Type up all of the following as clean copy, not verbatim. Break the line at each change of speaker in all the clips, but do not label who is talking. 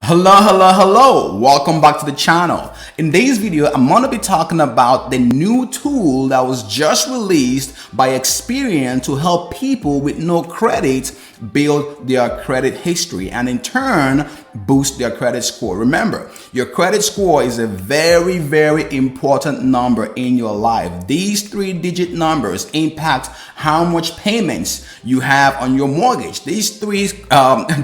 Hello. Welcome back to the channel. In today's video, I'm going to be talking about the new tool that was just released by Experian to help people with no credit build their credit history and in turn boost their credit score. Remember, your credit score is a very important number in your life. These 3-digit numbers impact how much payments you have on your mortgage. These three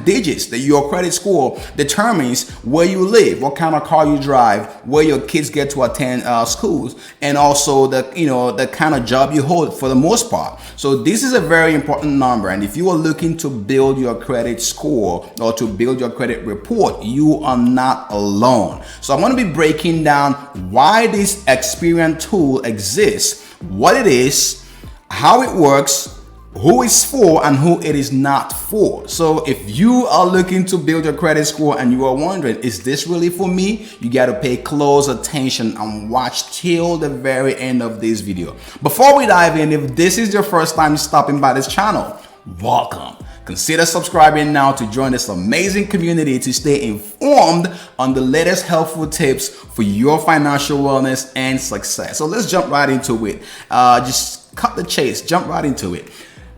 digits, that your credit score determines where you live, what kind of car you drive, where your kids get to attend schools, and also the kind of job you hold for the most part. So this is a very important number, and if you are looking to build your credit score or to build your credit report, you are not alone. So I'm going to be breaking down why this Experian tool exists, what it is, how it works, who it's for, and who it is not for. So if you are looking to build your credit score and you are wondering, is this really for me? You got to pay close attention and watch till the very end of this video. Before we dive in, if this is your first time stopping by this channel, welcome. Consider subscribing now to join this amazing community to stay informed on the latest helpful tips for your financial wellness and success. So let's jump right into it. Just cut the chase, jump right into it.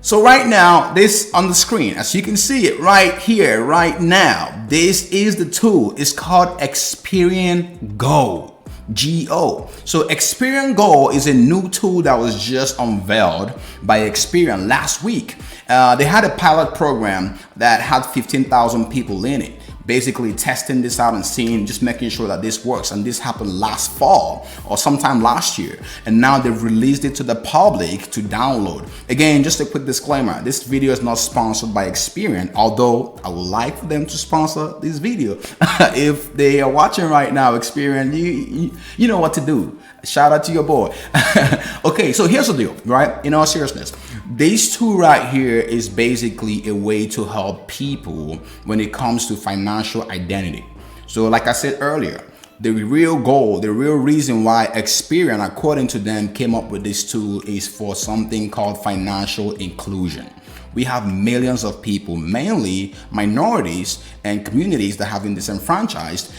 So right now, this on the screen, as you can see it right here, right now, this is the tool. It's called Experian Go. Go. So Experian Go is a new tool that was just unveiled by Experian last week. They had a pilot program that had 15,000 people in it, basically testing this out and just making sure that this works. And this happened last fall or sometime last year. And now they've released it to the public to download. Again, just a quick disclaimer, this video is not sponsored by Experian, although I would like for them to sponsor this video. If they are watching right now, Experian, you know what to do. Shout out to your boy. Okay, so here's the deal, right? In all seriousness, this tool right here is basically a way to help people when it comes to financial identity. So like I said earlier, the real goal, the real reason why Experian, according to them, came up with this tool is for something called financial inclusion. We have millions of people, mainly minorities and communities that have been disenfranchised,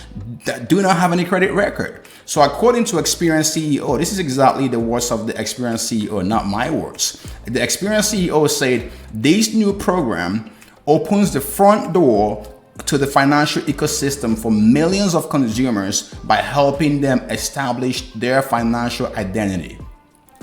that do not have any credit record. So according to Experian CEO, this is exactly the words of the Experian CEO, not my words. The Experian CEO said, this new program opens the front door to the financial ecosystem for millions of consumers by helping them establish their financial identity.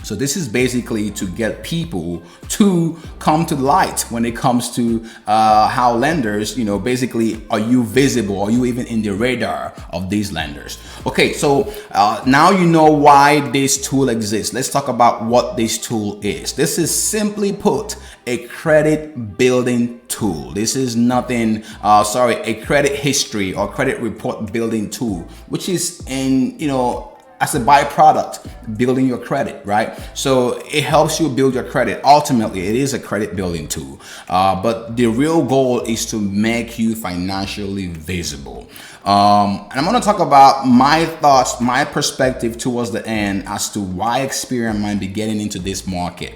So this is basically to get people to come to light when it comes to how lenders, basically, are you visible? Are you even in the radar of these lenders? Okay, so now you know why this tool exists. Let's talk about what this tool is. This is simply put a credit building tool. This is nothing, a credit history or credit report building tool, which is as a byproduct, building your credit, right? So it helps you build your credit. Ultimately, it is a credit building tool. But the real goal is to make you financially visible. And I'm going to talk about my thoughts, my perspective towards the end as to why Experian might be getting into this market.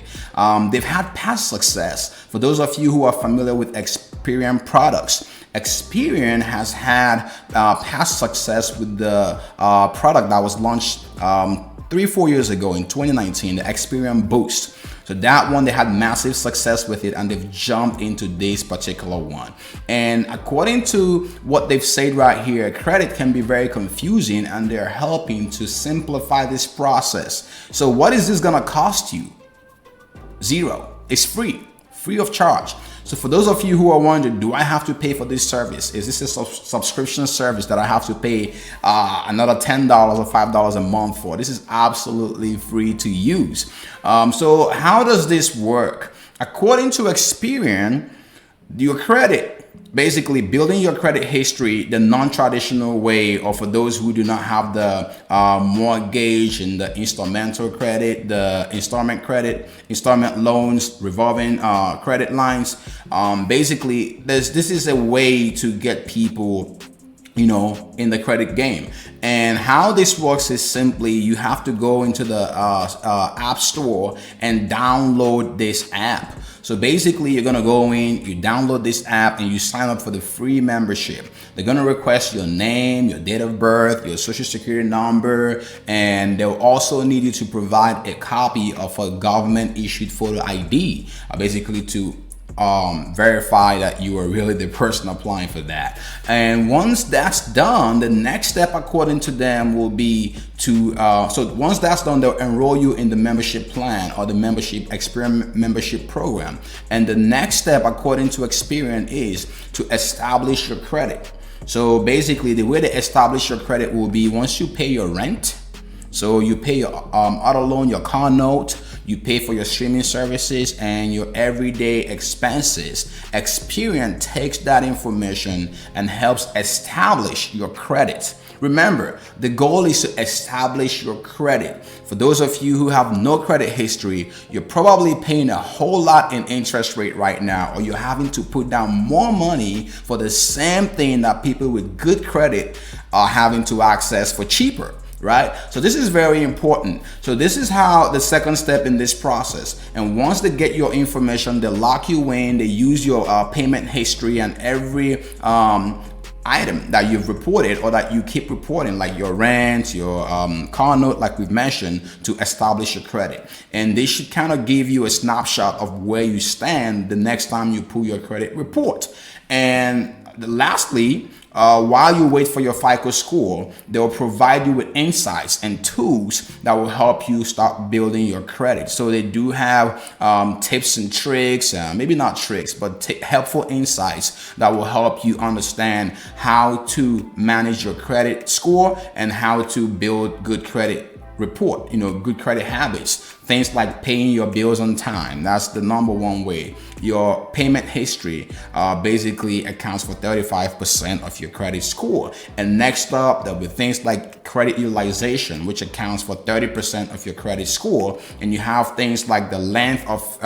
They've had past success. For those of you who are familiar with Experian products, Experian has had past success with the product that was launched 3-4 years ago in 2019, the Experian Boost. So that one, they had massive success with it, and they've jumped into this particular one. And according to what they've said right here, credit can be very confusing, and they're helping to simplify this process. So what is this gonna cost you? Zero. It's free of charge. So for those of you who are wondering, do I have to pay for this service? Is this a subscription service that I have to pay another $10 or $5 a month for? This is absolutely free to use. So how does this work? According to Experian, your credit, basically building your credit history the non-traditional way, or for those who do not have the mortgage and the instrumental credit, the installment loans, revolving credit lines. Basically, this is a way to get people in the credit game. And how this works is simply you have to go into the app store and download this app. So basically you're gonna go in, you download this app, and you sign up for the free membership. They're gonna request your name, your date of birth, your social security number, and they'll also need you to provide a copy of a government issued photo ID, basically to verify that you are really the person applying for that. And once that's done, the next step according to them will be to so once that's done, they'll enroll you in the membership plan or the Experian membership program. And the next step according to Experian is to establish your credit. So basically the way to establish your credit will be once you pay your rent, so you pay your auto loan, your car note, you pay for your streaming services and your everyday expenses. Experian takes that information and helps establish your credit. Remember, the goal is to establish your credit. For those of you who have no credit history, you're probably paying a whole lot in interest rate right now, or you're having to put down more money for the same thing that people with good credit are having to access for cheaper. Right? So this is very important. So this is how the second step in this process. And once they get your information, they lock you in, they use your payment history and every item that you've reported or that you keep reporting, like your rent, your car note, like we've mentioned, to establish your credit. And they should kind of give you a snapshot of where you stand the next time you pull your credit report. And lastly, while you wait for your FICO score, they'll provide you with insights and tools that will help you start building your credit. So they do have tips and tricks, maybe not tricks, but helpful insights that will help you understand how to manage your credit score and how to build good credit report, good credit habits. Things like paying your bills on time. That's the number one way. Your payment history basically accounts for 35% of your credit score. And next up, there'll be things like credit utilization, which accounts for 30% of your credit score. And you have things like the length of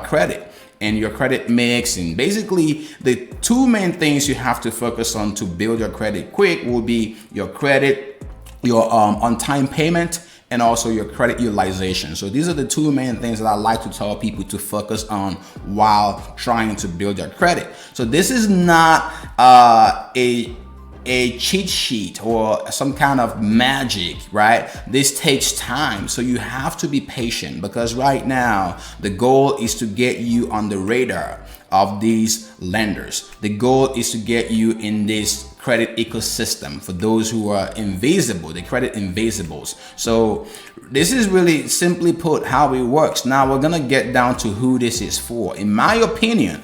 credit and your credit mix. And basically the two main things you have to focus on to build your credit quick will be your credit, your on-time payment, and also your credit utilization. So these are the two main things that I like to tell people to focus on while trying to build your credit. So this is not a cheat sheet or some kind of magic, right? This takes time. So you have to be patient, because right now the goal is to get you on the radar of these lenders. The goal is to get you in this credit ecosystem for those who are invisible, the credit invisibles. So this is really simply put how it works. Now we're gonna get down to who this is for. In my opinion,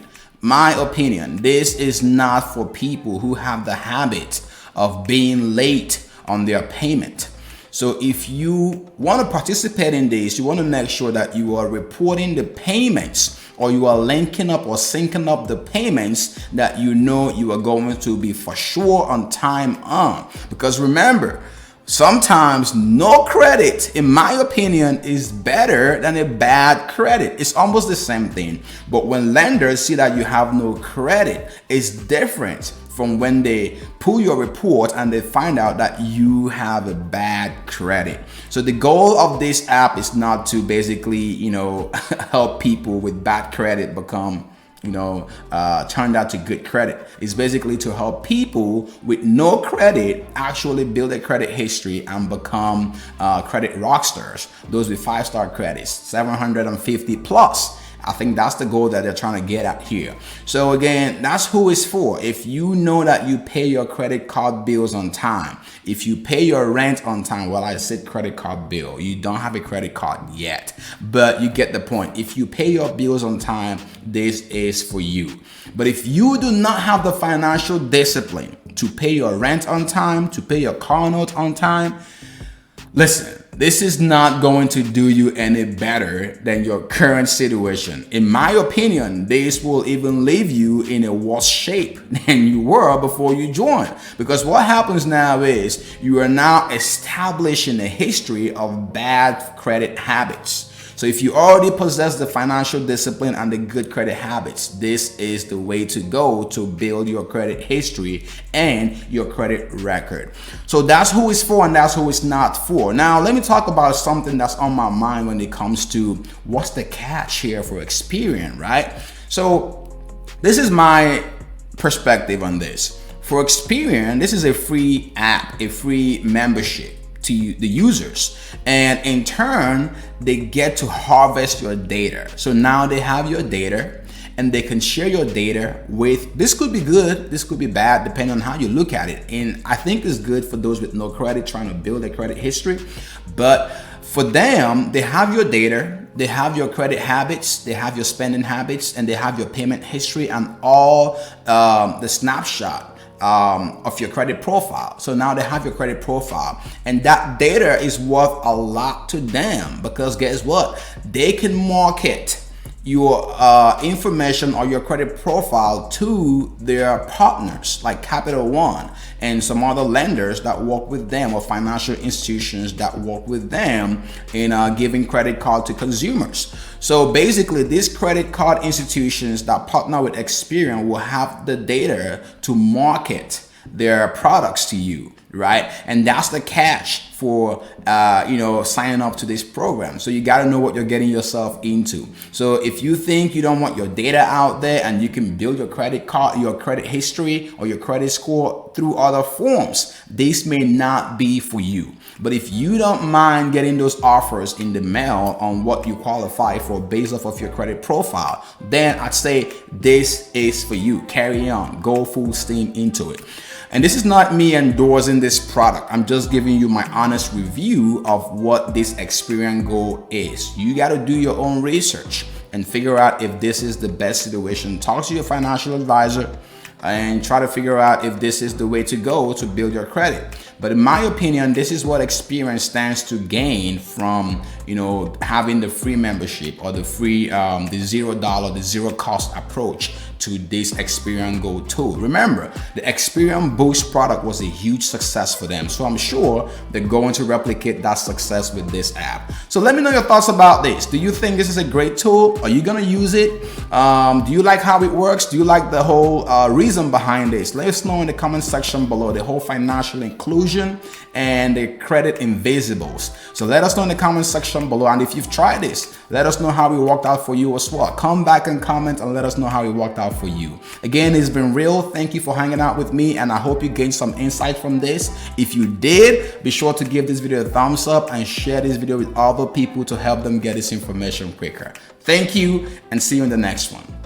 this is not for people who have the habit of being late on their payment. So if you want to participate in this, you want to make sure that you are reporting the payments, or you are linking up or syncing up the payments that you are going to be for sure on time on. Because remember, sometimes no credit, in my opinion, is better than a bad credit. It's almost the same thing. But when lenders see that you have no credit, it's different from when they pull your report and they find out that you have a bad credit. So the goal of this app is not to basically, help people with bad credit become turned out to good credit. It's basically to help people with no credit actually build a credit history and become credit rock stars. Those with 5-star credits, 750 plus. I think that's the goal that they're trying to get at here. So again, that's who it's for. If you know that you pay your credit card bills on time, if you pay your rent on time, well, I said credit card bill, you don't have a credit card yet, but you get the point. If you pay your bills on time, this is for you. But if you do not have the financial discipline to pay your rent on time, to pay your car note on time, listen, this is not going to do you any better than your current situation. In my opinion, this will even leave you in a worse shape than you were before you joined. Because what happens now is you are now establishing a history of bad credit habits. So if you already possess the financial discipline and the good credit habits, this is the way to go to build your credit history and your credit record. So that's who it's for and that's who it's not for. Now, let me talk about something that's on my mind when it comes to what's the catch here for Experian, right? So this is my perspective on this. For Experian, this is a free app, a free membership to the users, and in turn they get to harvest your data. So now they have your data and they can share your data with, this could be good, this could be bad, depending on how you look at it. And I think it's good for those with no credit trying to build a credit history, but for them, they have your data, they have your credit habits, they have your spending habits, and they have your payment history and all the snapshot of your credit profile. So now they have your credit profile, and that data is worth a lot to them, because guess what? They can market your information or your credit profile to their partners like Capital One and some other lenders that work with them, or financial institutions that work with them in giving credit card to consumers. So basically, these credit card institutions that partner with Experian will have the data to market their products to you, right? And that's the catch for signing up to this program. So you got to know what you're getting yourself into. So if you think you don't want your data out there and you can build your credit card, your credit history, or your credit score through other forms, this may not be for you. But if you don't mind getting those offers in the mail on what you qualify for based off of your credit profile, then I'd say this is for you. Carry on, go full steam into it. And this is not me endorsing this product. I'm just giving you my honest review of what this Experian Go is. You got to do your own research and figure out if this is the best situation. Talk to your financial advisor and try to figure out if this is the way to go to build your credit. But in my opinion, this is what Experian stands to gain from, having the free membership, or the free, the $0, the zero cost approach to this Experian Go tool. Remember, the Experian Boost product was a huge success for them. So I'm sure they're going to replicate that success with this app. So let me know your thoughts about this. Do you think this is a great tool? Are you going to use it? Do you like how it works? Do you like the whole reason behind this? Let us know in the comment section below, the whole financial inclusion and the credit invisibles. So let us know in the comment section below. And if you've tried this, let us know how it worked out for you as well. Come back and comment and let us know how it worked out for you. Again, it's been real. Thank you for hanging out with me, and I hope you gained some insight from this. If you did, be sure to give this video a thumbs up and share this video with other people to help them get this information quicker. Thank you, and see you in the next one.